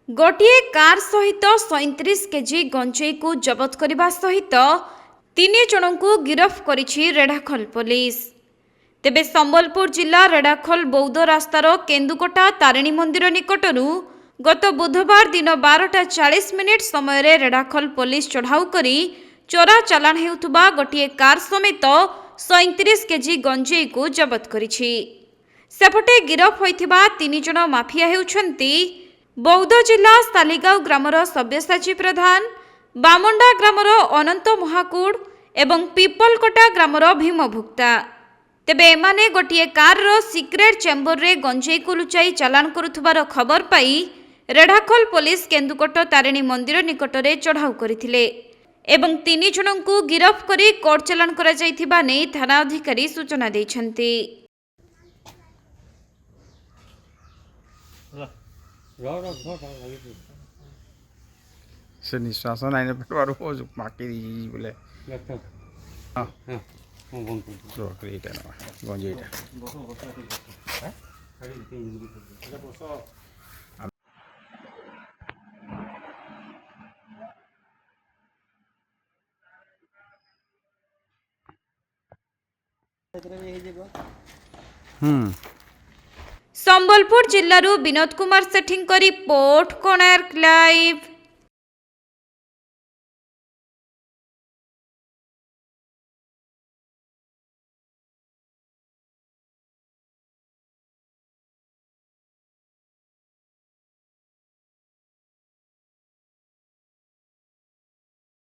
गोटे कार सहित 37 केजी गंजेई को जबत करने सहित 3 जन को गिरफ्त करिछि रेढ़ाखोल पुलिस। तेबे संबलपुर जिला रेढ़ाखोल बौद्ध रास्तार केन्दुकोटा तारिणी मंदिर निकटरू गत बुधवार दिन 12:40 समय रेढ़ाखोल पुलिस चढ़ाऊ करी चोरा चालाण हेउथुबा गोटे कार समेत 37 केजी गंजेई को जबत करिछि। सेपटे गिरफ होइथिबा 3 जन माफिया हेउछन्ति बौद्ध जिला सालीगाँव ग्रामर सब्यसाची प्रधान, बामंडा ग्रामर अनंत महाकूड़ एवं पिपलकोटा ग्रामर भीम भुक्ता। तेबे एमाने गोटे कार सिक्रेट चेम्बर रे गंजेई को लुचाई चालाण करुथुबार खबर पाई रेढ़ाखोल पुलिस केन्दुकोट तारिणी मंदिर निकटरे चढ़ाऊ करथिले एवं 3 जन को गिरफ करी कोर्ट चालाण करा जायथिबा नै थाना अधिकारी सूचना दैछन्ति। से निश्वास नाइन पेपर माकी बोले गंजेईटा संबलपुर जिल्लारू विनोद कुमार सेठी रिपोर्ट कोणार्क लाइव।